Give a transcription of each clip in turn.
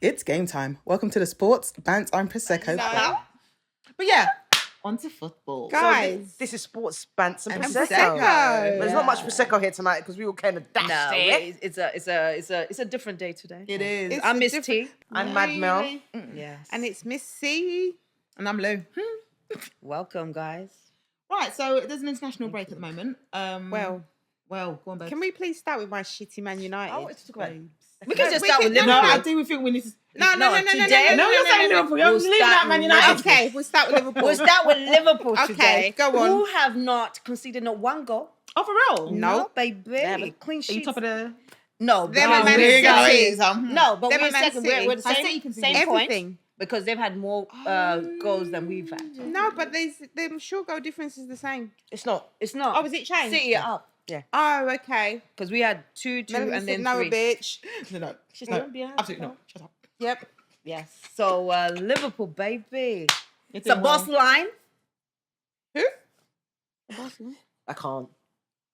It's game time. Welcome to the Sports, Bants and Prosecco Club. But yeah, on to football. Guys. So this is Sports, Bants and Prosecco. Prosecco. But there's not much Prosecco here tonight because we all kind of dashed it. It's a different day today. It is. It's I'm a Miss different- T. I'm Mad Mel. Yes. And it's Miss C. And I'm Lou. Welcome, guys. Right, so there's an international break at the moment. Well, Go on, babe. can we please start with my shitty Man United? I wanted to talk about We can just we start can- with no, Liverpool. I do think we need to... No, today- no, you're saying Liverpool. You're We'll leaving start out Man with United. Liverpool. Okay, we'll start with Liverpool. We'll start with Liverpool Okay, today. go on. Who have not conceded not one goal. Oh, for real? No. baby. but Clean Are you sheets. top of the... No, Them but and Man there you go. City. It is, no, but Them we're and Man second. City. We're the I same, say you can see same everything. point because they've had more goals than we've had. No, but the sure goal difference is the same. It's not. It's not. Oh, is it changed? City are up Oh, okay. because we had 2-2 Melanie and said, then no, 3. bitch. No. She's No, still behind. absolutely not. Shut up. Yep. Yes. So Liverpool, baby. It's It's a boss line. Who? A boss line. I can't.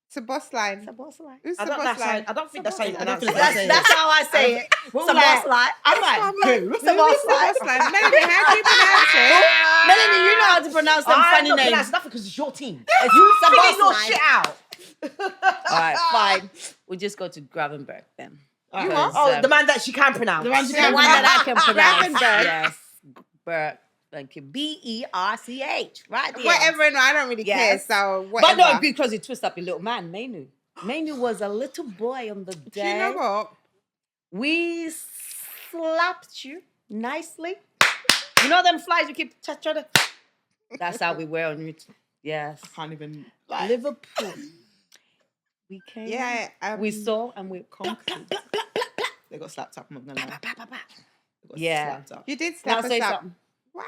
It's a boss line. It's a boss line. Who's I the don't, boss line? I don't think that's how you I don't pronounce feel it. like That's, that's how I say it. It's a boss line. I'm like, who? It's a boss Who's the line. boss line? Melanie, how do you pronounce it? Melanie, you know how to pronounce them I'm funny not names. pronouncing nothing because it's your team. It's You a figure boss your line. shit out. All right, fine. We'll just go to Gravenberg then. You Because, Oh, the man that she can pronounce. The man she the can one that I can pronounce. Gravenberg. Yes. Berg. Like Berch, right there. Whatever, no, I don't really care, Yes. so But whatever. no, because you twist up your little man, Mainu. Mainu was a little boy on the day. Do you know what? We slapped you nicely. You know them flies you keep trying to... That's how we were on you. Yes. I can't even... Liverpool. We came. Yeah. We saw and we conquered. They got slapped up, I'm not gonna lie. They got Yeah. slapped up. You did Now slap us say up. something. Wow.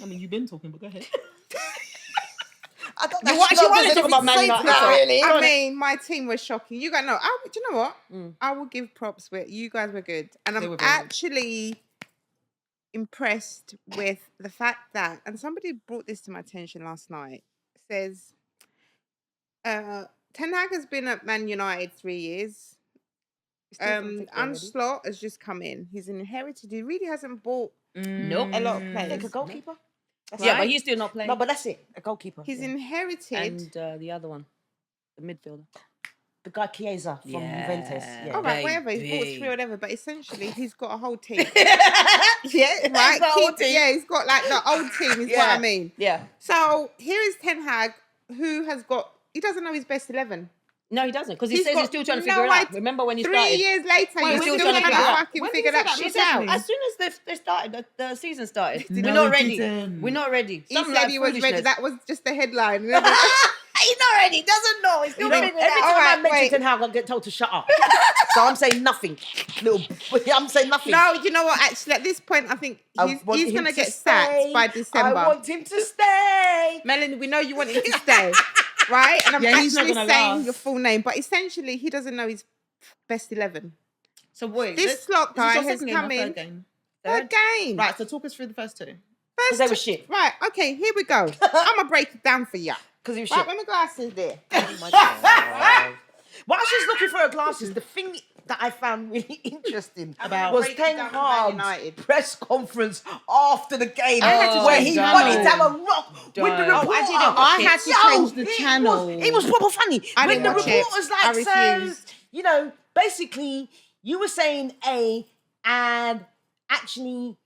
I mean, you've been talking, but go ahead. I don't You actually want to talk about Man United? really. I mean, my team was shocking. You guys know. Do you know what? Mm. I will give props with you guys were good, and They I'm were very good. actually impressed with the fact that, and somebody brought this to my attention last night. Says, Ten Hag has been at Man United 3 years. Anslot has just come in. He's inherited. He really hasn't bought Nope. a lot of I players. think a goalkeeper. That's Yeah, right. but he's still not playing. No, but that's it. A goalkeeper. He's Yeah. inherited. And the other one, the midfielder. the guy Chiesa from Yeah. Juventus. Yeah. All right, whatever. He's bought Baby. 3 or whatever, but essentially he's got a whole team. Yeah, Right? got a whole team. Yeah, he's got like the old team, is what Yeah. I mean. Yeah. So here is Ten Hag, who has got, he doesn't know his best 11. No, he doesn't, because he He's says got he's still trying to no figure it out. idea. Remember when he 3 started? years later, Well, you're we're still still trying to trying to fucking When did figure he say that that? shit He said out. As soon as they started, the season started. No, We're not he ready. didn't. We're not ready. He Something said like he was ready. foolishness. That was just the headline. He's not ready. He doesn't know. He's still You know, figuring every it time out. All I right, mention wait. Ten Hag, I get told to shut up. So I'm saying nothing. I'm saying nothing. No, you know what? Actually, at this point, I think I he's want going him to to get sacked stay. by December. I want him to stay. Melanie, we know you want him to stay, right? And I'm Yeah, he's not actually gonna saying last. your full name, but essentially, he doesn't know his best 11. So wait, This slot guy has come in. Game? Third game. Right, so talk us through the first two. Because they were shit. Right, okay, here we go. I'm going to break it down for you. Because he was Right, shit. where my glasses there? Oh my God. While she's looking for her glasses, the thing that I found really interesting About- was Break it Ten down for Man Hag's United. press conference after the game, I had to where change he the wanted to channel. have a rock with the Don't. reporter. Oh, I didn't watch it. I had to change the it channel. It was proper funny. I when didn't the watch it. reporter's I like, so, refused. you know, basically, you were saying A, and actually,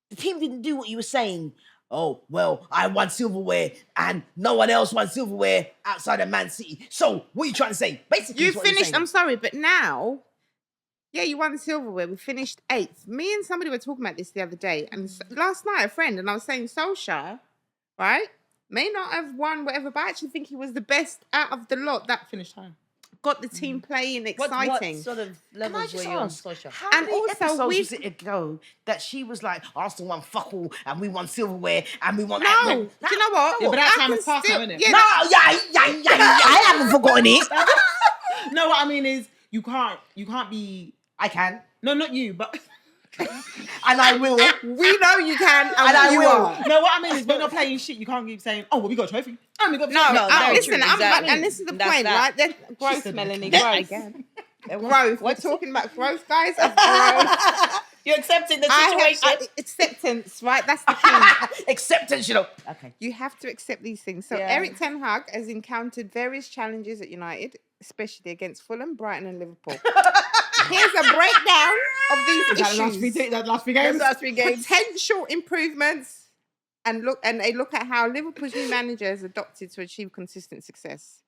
the team didn't do what you were saying. Oh, well, I won silverware and no one else won silverware outside of Man City. So, what are you trying to say? Basically, You is what you're finished, saying. I'm sorry, but now, yeah, you won silverware. We finished 8th. Me and somebody were talking about this the other day. And last night, a friend, and I was saying Solskjaer, right, may not have won whatever, but I actually think he was the best out of the lot that Finished home. got the team playing What exciting. sort of Can I levels were just you on ask, social? how And many also, episodes we've- was it ago that she was like, Arsenal won fuck all and we won silverware and we won... No, do you know what? Yeah, but that I time can has passed still- now, innit? Yeah, No, I haven't forgotten it. No, what I mean is you can't be. I can. No, not you, but And I will. we know you can, and, And I you will. are. no, what I mean is when you're playing shit, you can't keep saying, "Oh, well, we got a trophy." Oh, we got No, No, very listen, true, I'm exactly. and this is the That's point, that. right? There's growth, said Melanie, that. growth. Again. Growth. We're talking about growth, guys. Of growth. You're accepting the situation. Acceptance, right? That's the key. Acceptance, Okay. You have to accept these things. So Yeah. Eric Ten Hag has encountered various challenges at United, especially against Fulham, Brighton, and Liverpool. Here's a breakdown of these issues. Last three games. Potential improvements, and they look at how Liverpool's new manager has adopted to achieve consistent success.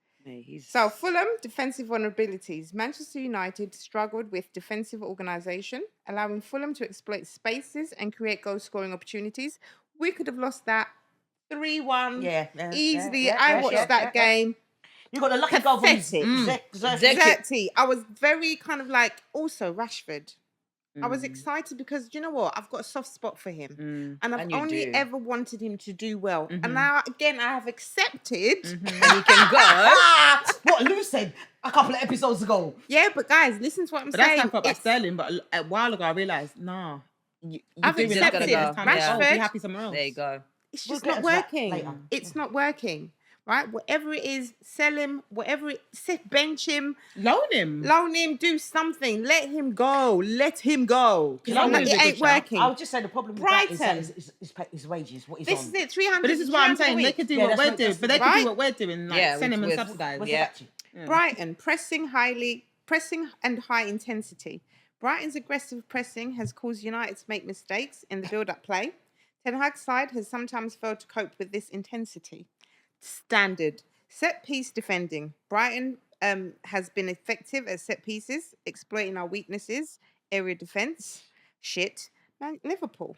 So Fulham, defensive vulnerabilities. Manchester United struggled with defensive organisation, allowing Fulham to exploit spaces and create goal-scoring opportunities. We could have lost that 3-1 easily. I watched that game. You got a lucky goal from Exactly. I was very kind of like, also Rashford. I was excited because, you know what? I've got a soft spot for him. And I've only ever wanted him to do well. And now, again, I have accepted. And he can go. What Lou said a couple of episodes ago. Yeah, but guys, listen to what I'm But that's saying. how I felt about Sterling. But a while ago, I realised, nah. I've accepted go. Rashford. Be happy somewhere else. There you go. It's just We'll not get to that working. later. It's not working. Right? Whatever it is, sell him. Whatever it is, bench him. Loan him. Do something. Let him go. Let him go. Loan him is a It good ain't shout. working. I would just say the problem with Brighton. that is his wages. What he's This on. is it. 300. But this is what I'm 300 a saying. They week. could do Yeah, what that's we're what- doing. that's But they could right. do what we're doing. Like, Yeah, send him and with- subsidise. Where's Yeah. the battery? Brighton pressing and high intensity. Brighton's aggressive pressing has caused United to make mistakes in the build-up play. Ten Hag's side has sometimes failed to cope with this intensity. Standard set piece defending. Brighton has been effective at set pieces, exploiting our weaknesses. Area defense, shit. Man, Liverpool.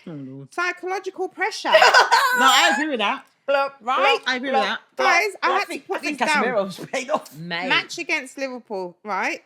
Oh, Lord. Psychological pressure. No, I agree with that. Right? I agree with that. Guys, I had to think put these down. Casemiro's paid off. Mate. Match against Liverpool, right?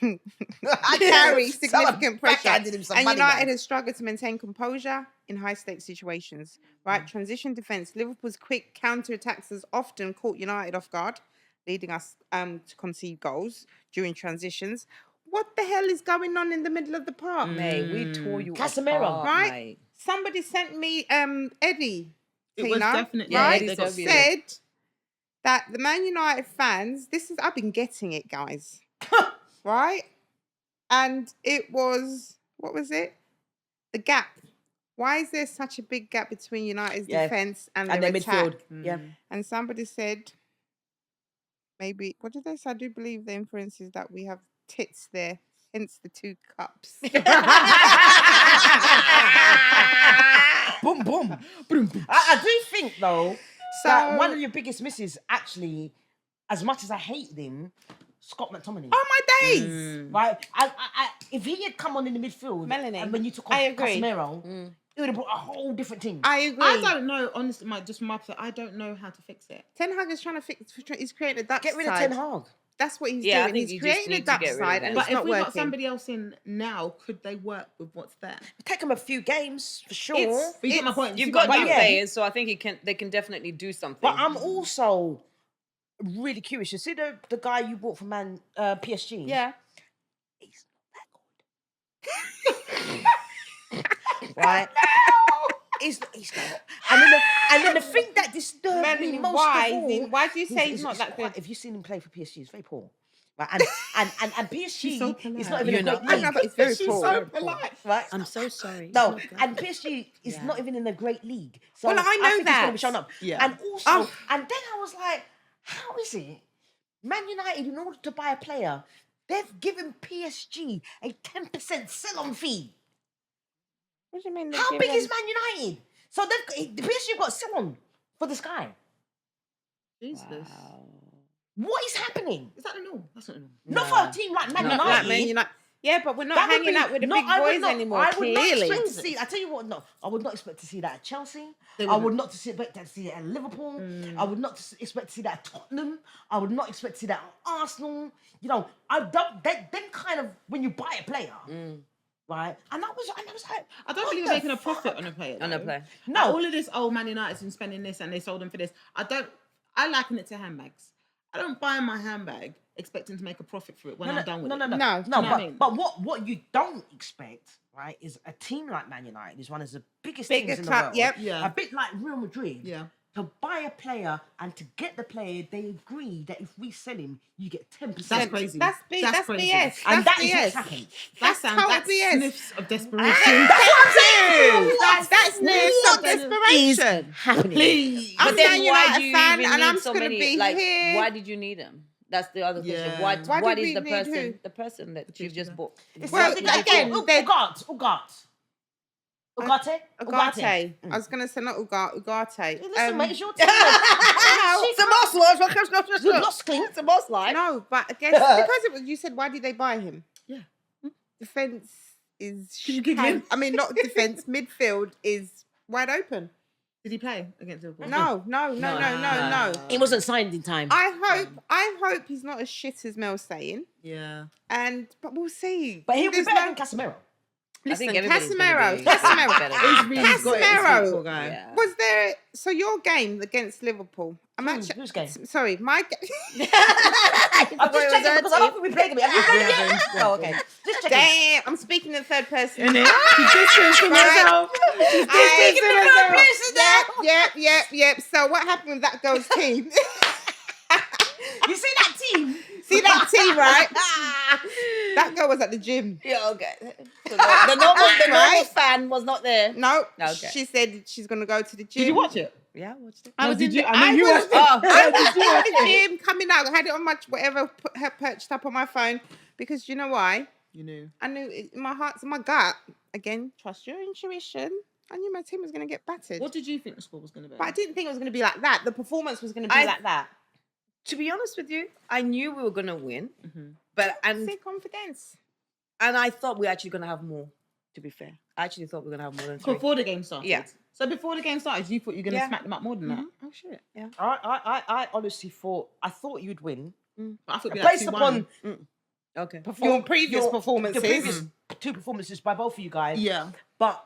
I carry significant pressure. backhanded him some And money, United man. has struggled to maintain composure in high-stakes situations. Right? Transition defence. Liverpool's quick counter-attacks has often caught United off guard, leading us to concede goals during transitions. What the hell is going on in the middle of the park? Mate, we tore you Casemiro, apart, right? mate. Somebody sent me Eddie. It was Tina, definitely right? they got Said that the Man United fans, I've been getting it, guys. Right? And it was, what was it? The gap. Why is there such a big gap between United's defence and their attack? midfield. Yeah. And somebody said, maybe, what did they say? I do believe the inference is that we have tits there, hence the 2 cups. Boom, boom. I do think, though, that one of your biggest misses, actually, as much as I hate him, Scott McTominay. Oh my days! Right? If he had come on in the midfield, Melanin. and when you took off I agree. Casemiro, it would have brought a whole different team. I agree. I don't know, honestly, just from my perspective, I don't know how to fix it. Ten Hag is trying to fix. He's creating a Dutch Get rid of side. Ten Hag. That's what he's Yeah, I doing. think He's you just creating a need to Dutch get rid of side, it. and But it's if not we working. got somebody else in now, could they work with what's there? Take him a few games for sure. It's- But you get my point. You've got new yeah. players, so I think they can definitely do something. But I'm also really curious. You see the guy you bought from PSG? Yeah. He's not that good. Right? He's not. And then the thing that disturbed me most of all, Why do you say he's not that good? If you've seen him play for PSG, he's very poor. Right? And PSG so polite. is not even You're a not- great I league. know, but it's very She's poor. so polite. Right? I'm so sorry. No, and PSG is not even in a great league. So Well, I know think he's going to be that. shown up. Yeah. And also, and then I was like, how is it? Man United, in order to buy a player, they've given PSG a 10% sell-on fee. What do you mean? How big is Man United? So the PSG got sell-on for this guy. Jesus. What is happening? Is that a no? That's not a no. Not for a team like Man Not United. like Man United. Yeah, but we're not That would hanging be- out with the no, big I would boys not- anymore. I would not Clearly, expect to see. I tell you what, no, I would not expect to see that at Chelsea. They I wouldn't. would not expect to see it at Liverpool. I would not expect to see that at Tottenham. I would not expect to see that at Arsenal. You know, I don't. Them kind of when you buy a player, right? And I was like, I don't what believe the they're making a fuck? profit on a player. On a though. player. No. Like, all of this, Man United's been spending this and they sold them for this. I liken it to handbags. I don't buy my handbag expecting to make a profit for it when I'm done with it. No. No, You know what I mean? but what you don't expect, right, is a team like Man United is one of the biggest Bigger teams in the club, world. yep. Yeah. A bit like Real Madrid. Yeah. to buy a player and to get the player, they agree that if we sell him, you get 10%. That's crazy. That's crazy. BS. And That's that is BS. what's happened. That sounds total that's BS. sniffs of desperation. That's sniffs of desperation. Happening. Please. I'm But then Man why United do you fan, even and need I'm so just gonna many? be Like, here. why did you need them? That's the other question. Yeah. Why What did is we the need person? who? The person that you've just bought. Well, again, they're- Ugarte. Ugarte. I was gonna say not Ugarte. Listen, mate, it's your team. It's a boss life. You've lost clean. It's a boss life. No, but I guess because it was, you said, why did they buy him? Yeah. Defense is. Can you giggling? I mean, not defense. Midfield is wide open. Did he play against Liverpool? No. He wasn't signed in time. I hope he's not as shit as Mel's saying. Yeah. But we'll see. But he'll be There's better no- than Casemiro. Listen, I think everybody's gonna Casemiro. be Casemiro. better than Casemiro. guy. Yeah. Was there? So your game against Liverpool? I'm actually. Whose game? Sorry, my game. I'm just checking because I don't think we played him. Have you played him yet? Oh, okay. Just checking. Damn, I'm speaking in third person. Innit? She's distancing herself. She's distancing herself. Yep. So what happened with that girl's team? You see that team? See that team, right? That girl was at the gym. Yeah, okay. So the normal fan was not there. No, Okay. she said she's gonna go to the gym. Did you watch it? Yeah, I watched it. No, was did in you? the- I know you was- watched it. I was at the gym coming out. I had it on my whatever, put her perched up on my phone because you know why? You knew. I knew it, in my heart, in my gut. Again, trust your intuition. I knew my team was gonna get battered, What did you think the score was going to be? but I didn't think it was gonna be like that. The performance was gonna be like that. To be honest with you, I knew we were gonna win, but and Say confidence. I thought we were actually gonna have more. To be fair, I actually thought we were gonna have more than 3. Before the game started? Yeah. So before the game started, you thought you were going to Yeah. smack them up more than that? Oh, shit. I honestly thought you'd win. But I thought it'd be like Based 2-1. upon Okay. Your previous the performances. previous 2 performances by both of you guys. Yeah. But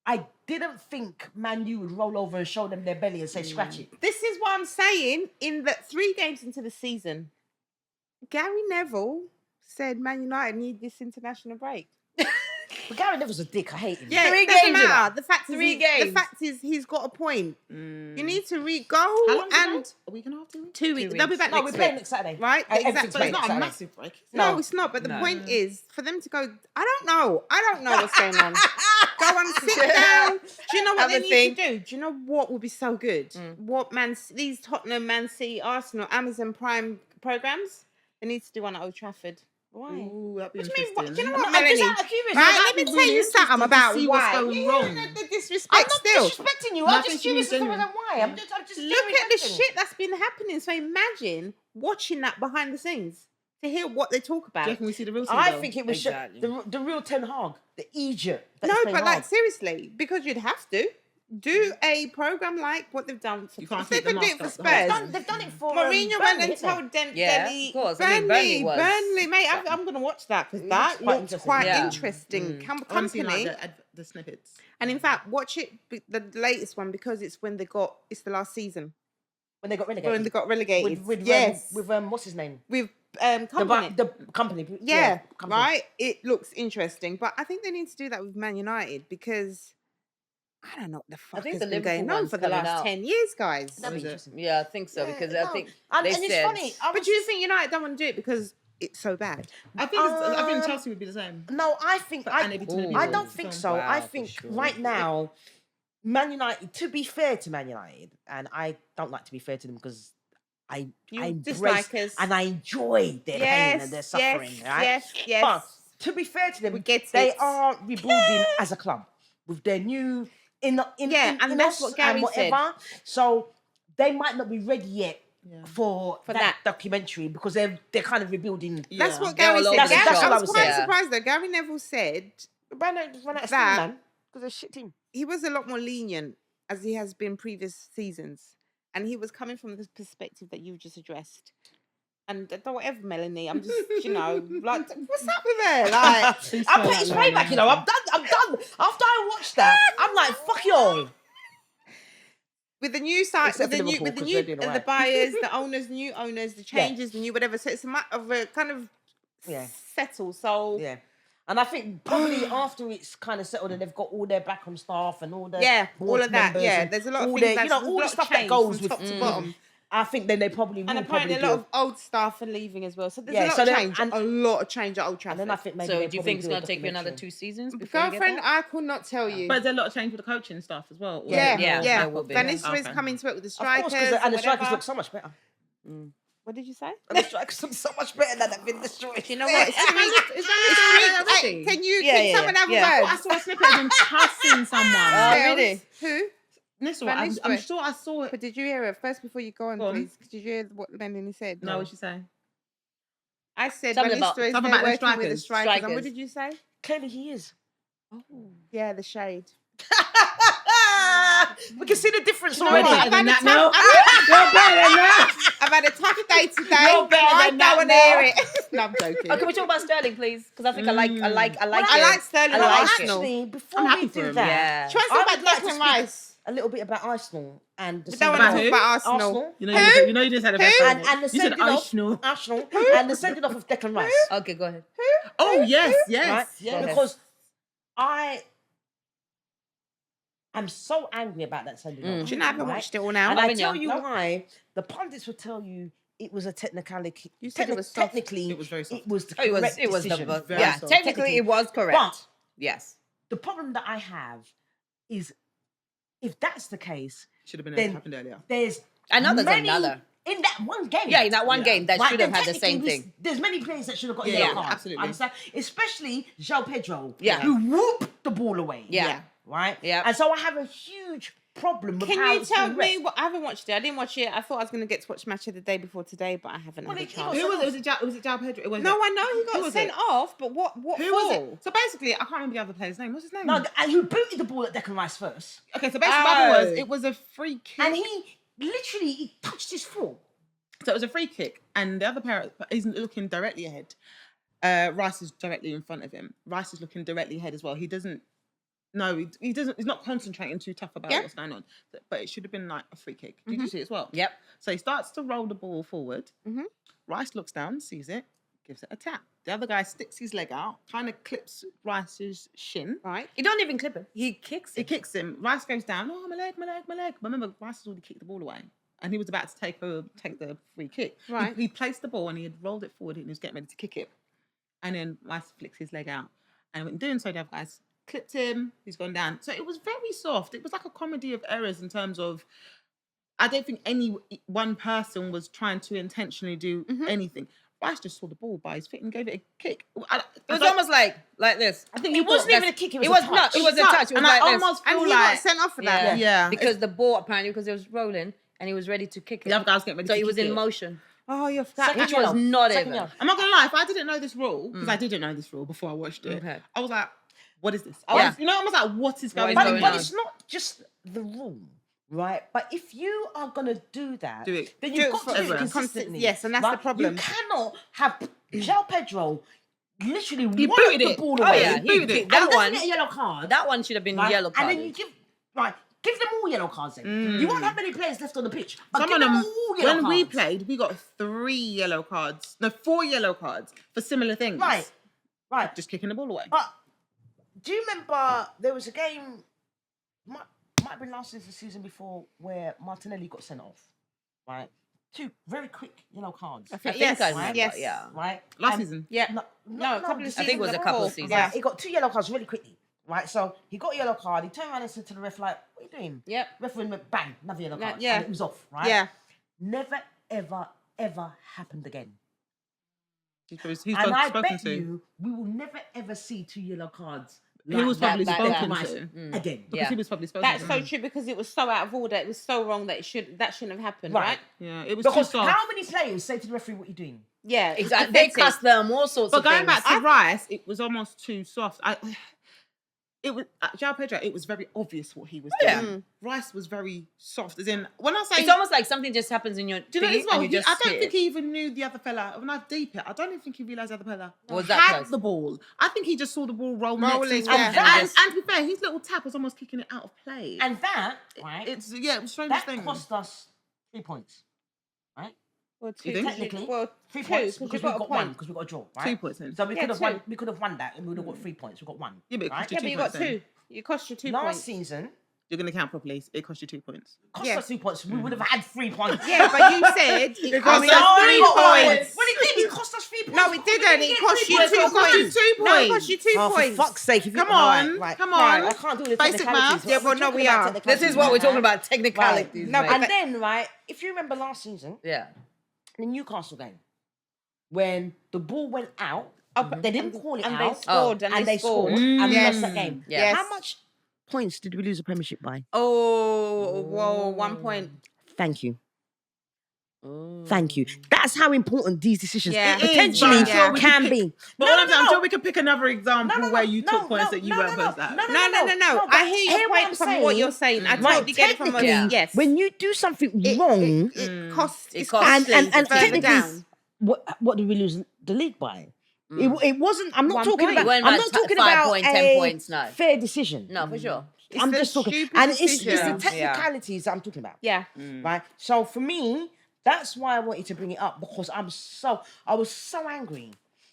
I didn't think Man U would roll over and show them their belly and say, scratch it. This is what I'm saying. In the 3 games into the season, Gary Neville said Man United need this international break. But Gary Neville's a dick. I hate him. Yeah, 3 it doesn't games, you know. matter. The fact is, 3 The games. fact is, he's got a point. You need to go How long and a week and a half, 2 weeks? 2 weeks. They'll be back No, we're next playing week, next Saturday. right? Everything's Exactly. But it's not a Saturday. massive break. No, it's not. But the point is, for them to go, I don't know what's going on. Go and sit down. Do you know what Have they a need think. to do? Do you know what would be so good? What these Tottenham, Man City, Arsenal, Amazon Prime programs, they need to do one at Old Trafford. Why? Ooh, that'd be What do you mean? What, interesting. do you know what, I'm Melanie? just out of curiosity. Right, That'd let me be tell really you something interesting to about see what's why. going Yeah, wrong. The I'm disrespect not still. disrespecting you. No, I I'm think just she was curious as to genuine. why. I'm just Look at the asking. shit that's been happening. So imagine watching that behind the scenes to hear what they talk Do about. you reckon we see the real team? I though? think it was Exactly. the real Ten Hag, the Egypt. That's No, playing but like hard. seriously, because you'd have to do a program like what they've done. For, You can't if they keep the could do it mask for up the whole Spurs. time. They've done it for Mourinho went and Burnley, told Yeah, Denny, of course. I mean, Burnley was Burnley, mate, I'm going to watch that because that quite looks interesting. quite Yeah. interesting. I want to see Company. like the snippets. And in fact, watch it, the latest one, because it's when it's the last season. when they got relegated. When they got relegated. with yes. with what's his name? With The company. company. Yeah, company. right? It looks interesting. But I think they need to do that with Man United because I don't know what the fuck think has the been going Liverpool on one's for the coming last out. 10 years, guys. That'd be Is it? interesting. Yeah, I think so because I no. think And they it's said. funny. But do you think United don't want to do it because it's so bad? I think Chelsea would be the same. No, I think And it'd be too many I people don't to think film. so. Wow, I for think sure. right now, Man United. To be fair to Man United, and I don't like to be fair to them because I embrace dislikers. and I enjoy their pain and their suffering. right? yes. But to be fair to them, We get they it. are rebuilding as a club with their new in Yeah, and that's what Gary said. whatever. So they might not be ready yet Yeah. for that that. documentary because they're kind of rebuilding. That's what They're Gary all said. over the That's shop. what I was quite Yeah. surprised though. Gary Neville said Run out of steam, That- man, because they're a shit team. he was a lot more lenient as he has been previous seasons. And he was coming from the perspective that you just addressed. And whatever, Melanie, I'm just, like, what's up with her? Like, I put his payback, I'm done. After I watched that, I'm like, fuck y'all. with the new site, Except with for the new, Liverpool, with the 'cause new, they're doing the alright. buyers, the owners, new owners, the changes, the new whatever. So it's a matter of a kind of Yeah. settle. So Yeah. And I think probably after it's kind of settled and they've got all their back on staff and all the all board of that. members Yeah, and there's a lot of all things. the, you know, all the stuff that goes with top to bottom. I think then they probably will And apparently a probably lot do. of old staff are leaving as well. So there's Yeah, a lot so of then- change. and- A lot of change at Old And Trafford. then I think maybe So they do you probably think it's do a going to take you another documentary. 2 seasons before you get Girlfriend, that? I could not tell you. But there's a lot of change with the coaching staff as well. yeah, Yeah, yeah. there will be. Van Nistelrooy's Okay. coming to it with the Of strikers. course, and the strikers whatever. look so much better. What did you say? And the strikers look so much better than they've been destroyed. You know what? It's freak. Is It's that freak. Hey, can you Yeah, can yeah, someone have yeah. a word? I saw a snippet of him cussing someone. Girls? really? Who? Nistelrooy, Van I'm Nistelrooy. sure I saw it. But did you hear it first before you go on, Go on. please? Did you hear what Lennon said? No, what'd you say? I said Something Van about- Nistelrooy is something there about the working with the strikers. strikers. And what did you say? Clearly he is. Yeah, the shade. We can see the difference You know already. what? I've had a that tough- You're better than that. I've had a tough day today. You're better I than don't that want to now. hear it. No, I'm joking. Oh, can we talk about Sterling, please? Because I think I like I it. like Sterling I at like it. Arsenal. Actually, before I'm we happy for do him. that, Yeah. Try to I talk would about like to Declan speak Rice. a little bit about Arsenal and the We don't want to About talk who? about Arsenal. You know, Who? you just had a Who? best and the You said sending off Arsenal. Arsenal and the sending off of Declan Rice, Okay, go ahead. Oh yes, right? yes, yes. Because I am so angry about that sending off. Do you know I haven't right? watched it all now? And I haven't tell you? you No. why. The pundits will tell you it was a technicality. You said it was soft. technically. It was very soft. It was the Oh, it was. correct It was decision. the. Very Yeah, soft. technically it was correct. But Yes. the problem that I have is, if that's the case, Should have been Then- happened earlier. there's Another's many another. in that one game. Yeah, in that one Yeah. game that Right, should have then had the same technically thing. There's many players that should have got Yeah, yellow yeah, cards. absolutely. Understand? Especially João Pedro, Yeah. who whooped the ball away. Yeah. Right? Yeah. And so I have a huge problem with Can how you it's tell been me refed. what? I haven't watched it. I didn't watch it. I thought I was going to get to watch Match of the Day before today, but I haven't Well, had a it- it chance. Who was it? Was it João Pedro? It was No, I know he Who got was sent it? off, but what Who for? was it? So basically, I can't remember the other player's name. What's his name? No, and who booted the ball at Declan Rice first. Okay, so basically, what happened was Oh. it was a free kick. And he touched his foot. So it was a free kick, and the other player isn't looking directly ahead. Rice is directly in front of him. Rice is looking directly ahead as well. He doesn't. No, he doesn't. He's not concentrating too tough about Yeah. what's going on. But it should have been like a free kick. Did you see it as well? Yep. So he starts to roll the ball forward. Mhm. Rice looks down, sees it, gives it a tap. The other guy sticks his leg out, kind of clips Rice's shin. Right. He don't even clip him. He kicks He it. kicks him. Rice goes down. Oh, my leg, my leg, my leg. But remember, Rice has already kicked the ball away. And he was about to take the free kick. Right. He placed the ball and he had rolled it forward and he was getting ready to kick it. And then Rice flicks his leg out. And in doing so, the other guys clipped him. He's gone down. So it was very soft. It was like a comedy of errors in terms of, I don't think any one person was trying to intentionally do anything. Rice just saw the ball by his feet and gave it a kick. It was almost like this. I think It he wasn't thought even a kick, it was It a was touch. not. It was a touch, touch. It was and like I this. almost And feel he like got sent off for that. Yeah. Because the ball apparently because it was rolling and he was ready to kick it. the other guy was getting ready So to he was kick in it. motion, Oh, you're fat. which Second was yellow. not Second even. yellow. I'm not gonna lie, if I didn't know this rule, because I didn't know this rule before I watched it, Okay. I was like, what is this? Yeah. You know, I was like, what is going is But, on? going but on? it's not just the rule, right? But if you are gonna do that, Do it. then Do you've it got to do forever. it consistently. Yes, and that's the right? problem. You cannot have João Pedro literally He wallop booted the it. ball Oh, away. yeah, he booted it. And That doesn't one- get a yellow card. That one should have been right? yellow And card. then you give them all yellow cards then. You won't have many players left on the pitch. But Some give of them them, all yellow when we cards. played, we got 4 yellow cards for similar things. Right. Just kicking the ball away. But do you remember there was a game, might have been last season before, where Martinelli got sent off, right? 2 very quick yellow cards. I think Yes, I remember. yes. Yeah. Right? Last And- season. Yeah. No, a couple of the seasons I think it was a before. couple of seasons. Right, he got 2 yellow cards really quickly. Right, so he got a yellow card. He turned around and said to the ref, like, "What are you doing?" Yep. Referee went bang, another yellow card. Yeah. And it was off. Right. Yeah. Never, ever, ever happened again. He's And I spoken bet to. you we will never ever see 2 yellow cards. He was probably that, spoken that. to. Again. Because Yeah. he was probably spoken That's to. so true because it was so out of order. It was so wrong that that shouldn't have happened, Right. right? Yeah, it was Because too soft. how many players say to the referee, "What are you doing?" Yeah, Exactly. They pathetic. cuss them all sorts But of going things. back to Rice, it was almost too soft. It was João Pedro. It was very obvious what he was doing. yeah. Rice was very soft. As in, when I say, It's almost like something just happens in your do you know thingy as well? and you just I don't see think it. he even knew the other fella. When I deep it, I don't even think he realised the other fella Was that had close? the ball. I think he just saw the ball roll Rolling, next to his yeah. and, And and to be fair, his little tap was almost kicking it out of play. And that, right? It was strange that thing. cost us 3 points, right? Well, You two. think? Technically, Well, 3 two, points 'cause because you've we got a got one point. because we got a draw, right? 2 points then. So we Yeah, could have won. two. We could have won that, and we would have got 3 points. We got one. Yeah, but it right? cost you Yeah, 2 but you points got then. two. It cost you 2 Last points. season You're going to count properly. It cost you 2 points. cost Yeah. us 2 points. We would have had 3 points. Yeah, but you said it cost cost us us 3 3 points. Well, it did. It cost us 3 points. No, it didn't. It cost you points. 2 It cost you points. 2 No, it cost you 2 Oh, for points. fuck's sake! If you, Come on. right. Come Right. on. I can't do the Basic technicalities. maths. Yeah, We're well, no, talking we about are. technicalities This is what we're right talking now. about, technicalities. No, mate. but And then, right, if you remember last season, yeah. the Newcastle game, when the ball went out, they didn't call it and out, they scored, and they scored. and we Yes. lost that game. Yeah. Yes. How much points did we lose the Premiership by? Oh, whoa, 1 point. Thank you. Thank you. That's how important these decisions Yeah. It is, potentially but I'm sure we can could be. But all I'm saying, I'm sure we could pick another example No, no, where no, you no, took points no, that you no, weren't no, supposed to have. no, No. but I hear your hear what point I'm from saying. what you're saying. I Right, totally get it from technically, yes. when you do something wrong, it costs. It It's costs. costly and further technically, down. what did we lose the league by? It wasn't. I'm not 1 talking point. about. It wasn't I'm about not talking 5 about point, a 10 points, no. fair decision. No, for sure. I'm the just talking, stupid and it's the decision. technicalities that I'm talking about. Yeah. Right. So for me, that's why I wanted to bring it up because I was so angry.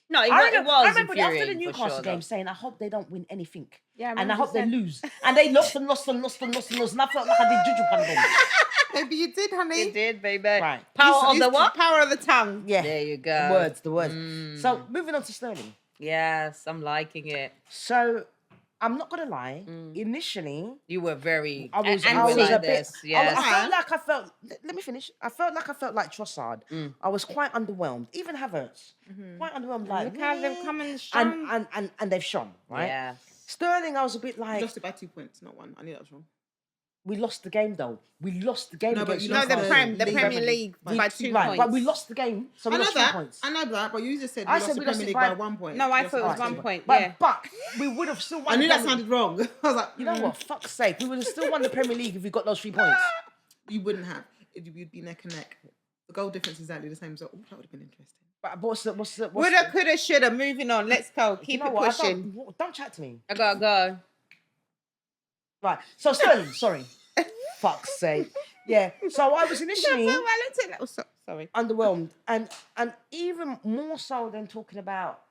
No, it I was remember after the infuriating, for Newcastle sure, game though. saying, I hope they don't win anything. Yeah, I and I remember hope they saying- lose. And they lost and lost and lost and lost and lost. And I felt like I did juju pandom. Maybe you did, honey. It did, baby. Right. Power of It's the what? Power of the tongue. Yeah. There you go. The words. So moving on to Sterling. Yes, I'm liking it. So I'm not gonna lie. Initially, You were very I was angry a like bit. this. Yes. I felt. Let me finish. I felt like Trossard. I was quite underwhelmed. Even Havertz, quite underwhelmed. Like Look how they've come and shone. and they've shone. Right. Yes. Sterling, I was a bit You like, lost it by 2 points, not one. I knew that was wrong. we lost the game though. We lost the game No, but against you No, lost the Newcastle. Premier League by 2 Right, points. but we lost the game, so we I know lost 3 that. points. I know that, but you just said we I lost said the we lost Premier it League by- by 1 point. No, I You thought it was lost by 1 2 point. But, Yeah. but we would have still won. I knew the that Premier- sounded wrong. I was like, You know what? Fuck's sake, we would have still won the Premier League if we got those 3 points. You wouldn't have. You'd be neck and neck. The goal difference is exactly the same. So that would have been interesting. But what's the Woulda, coulda, shoulda. Moving on. Let's go. you Keep know it what? pushing. Don't chat to me. I gotta go. Right. So Sterling, sorry. Fuck's sake. Yeah. So I was initially Sorry. underwhelmed, and even more so than talking about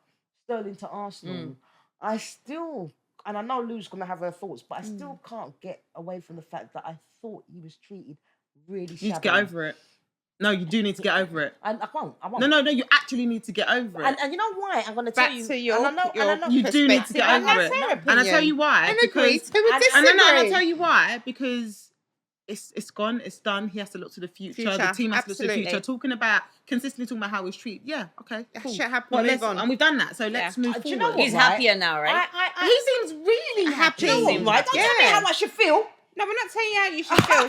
Sterling to Arsenal, I still, and I know Lou's gonna have her thoughts, but I still can't get away from the fact that I thought he was treated really You need to get shabbily. over it. No, you do need to get over it. And I won't. No, you actually need to get over it. And you know why? I'm gonna tell Back you. to your, and I know, You do need to perspective, get and over that's it. her And I tell you opinion. why. And because agree to and disagree. I'll tell you why. Because it's gone, it's done. He has to look to the future. The Future, team has to look to the future. absolutely. Consistently talking about how he's treated. Yeah, okay, cool. Shit happened, Well, move on. and we've done that. So let's move Do forward. you know what? He's Right. happier now, right? He seems really happy. You know what, right? Don't tell me Yeah. how I should feel. No, we're not telling you how you should feel.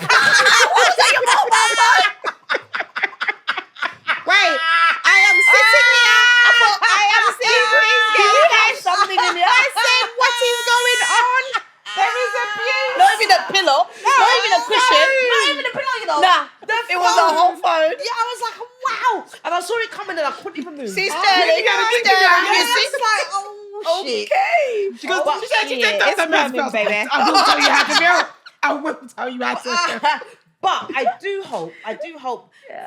Wait, I am sitting here. I am seeing what is going on. Something in there. I said, what is going on? There is abuse. Not even a pillow. Not even a cushion. Not even a pillow, you know. Nah, The it was a phone. whole phone. Yeah, I was like, wow. And I saw it coming and I couldn't even move. See, Oh, Sterling, you gotta think Sterling, about it. you It's see? just like, oh, shit. Okay. She goes, Oh, she said, shit. that's It's a mess, coming, baby. I will tell you how to feel. I will tell you how to feel. But I do hope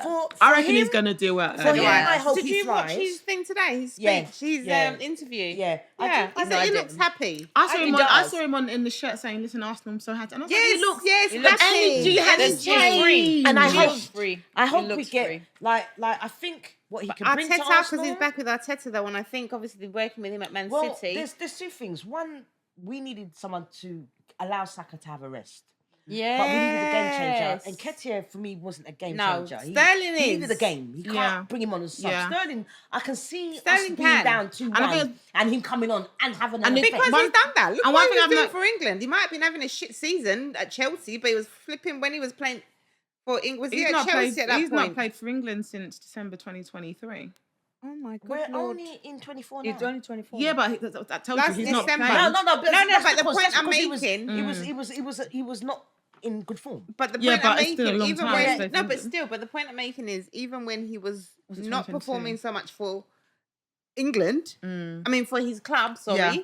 for I reckon him, he's going to do it. For him, Yeah. I hope Did he you watch flies. his thing today? His speech, Yeah, his yeah. interview. Yeah. Yeah. I He said he did. looks happy. I saw He him. I does. saw him in the shirt saying, "Listen, Arsenal, I'm so happy." And I was like, Yes, he looks, yes, he looks happy. energy has He's changed. free. And I He hope- looks free. I He hope we looks get free. like I think what he can bring to Arteta, because Arsenal. he's back with Arteta though, and I think obviously working with him at Man Well, City. there's two things. One, we needed someone to allow Saka to have a rest. Yeah, But we needed a game changer. And Ketia, for me, wasn't a game No, changer. Sterling he needed is. a game. He can't Yeah. bring him on as sub. Yeah. Sterling, I can see Sterling us being can. down 2-1 And I think- and him coming on and having an And effect. Because he's done that. Look and what one he thing was I've doing not- for England. He might have been having a shit season at Chelsea, but he was flipping when he was playing for England. Was he He's at not Chelsea played. at that He's point? not played for England since December 2023. Oh my god, We're Lord. only in 24 now. He's only 24. Yeah, but that tells Last you he's not December. playing. No, but No, but the because- point I'm because making- he was not in good form. But the Yeah, point but I'm it's still a making, long even time when to play for no, but England. still, but the point I'm making is even when he was Was it not 2022? performing so much for England, I mean for his club, sorry, Yeah.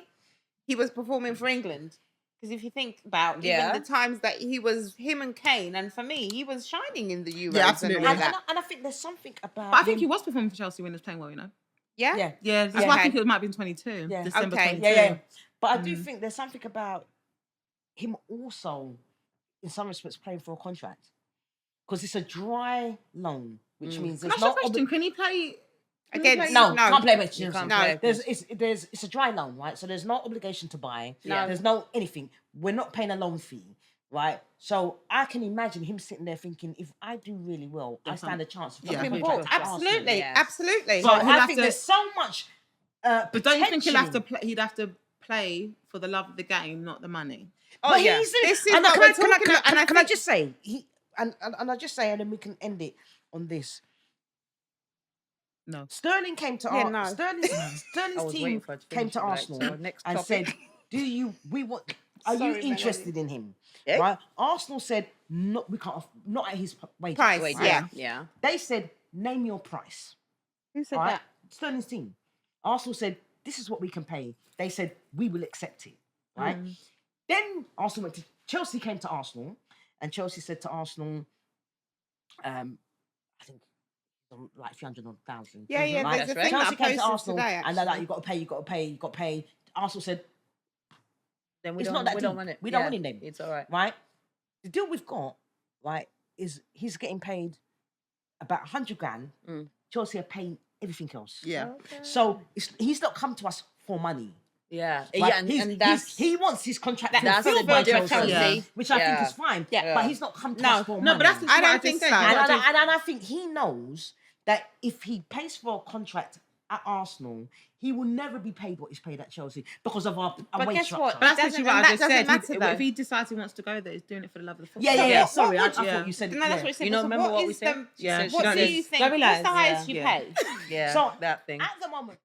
he was performing for England. Because if you think about Yeah. even the times that him and Kane, and for me, he was shining in the Euros. Yeah, absolutely. And all And, that. and I think there's something about. But I think him- he was performing for Chelsea when he was playing well, you know. Yeah? Yeah. Yeah, that's Yeah. why I Okay. think it might have been 22. Yeah. December Okay. 22. Yeah. But I do think there's something about him also, in some respects, playing for a contract. Because it's a dry loan, which means Can there's I no ask a question? Can he play? Against No, No. can't play against You Chelsea. can't No. play. It's a dry loan, right? So there's no obligation to buy. No. There's no anything. We're not paying a loan fee, right? So I can imagine him sitting there thinking, if I do really well, I stand a chance of Yeah. getting a Well, contract at Arsenal. absolutely, Yes. absolutely. So But he'll I have think to- there's so much. But don't you think he'll have to potentially- play? He'd have to play for the love of the game, not the money. Oh, But yeah. he's This is and what can we're I- can I- talking can I- about, and I can I think- just say and I just say, and then we can end it on this. No. Sterling came to Yeah, no. Sterling's I was waiting team for it to came finish, to right, Arsenal so next and topic. said, are Sorry, you Melanie. interested in him? Yeah. Right? Arsenal said, no, we can't, not at his wages. Price, Wait, yeah. yeah. They said, name your price. Who said Right? that? Sterling's team. Arsenal said, this is what we can pay. They said, we will accept it. Right? Then Arsenal went to Chelsea, came to Arsenal, and Chelsea said to Arsenal, I think like 300,000. Yeah, yeah. Right? There's a That's thing right. Chelsea that I came to posted Arsenal, today. and they're like, Actually. you got to pay. Arsenal said, Then we It's don't, not that we don't deep. want it. We don't want it then. It's all right. right? The deal we've got, right, is he's getting paid about 100 grand. Chelsea are paying everything else. Yeah. So he's not come to us for money. Yeah. Right? Yeah, and that's he wants his contract that's fulfilled the by deal of Chelsea, Chelsea. which I think Yeah. is fine. Yeah. But he's not come to No. us for No, money. but that's just I what don't just think said. so. You and, gotta and, do- and I think he knows that if he pays for a contract at Arsenal, he will never be paid what he's paid at Chelsea because of our But wage guess structure. what? But that's Doesn't- literally what and I that just doesn't said. matter, though. If he decides he wants to go there, he's doing it for the love of the football. Yeah. Yeah. Sorry, I What thought would- you said. No, that's yeah. what he said. You know, So remember what we is said? the- Yeah, She she What don't do need- you think? Don't What's realise, the highest you yeah. pay? Yeah, So, that thing. At the moment,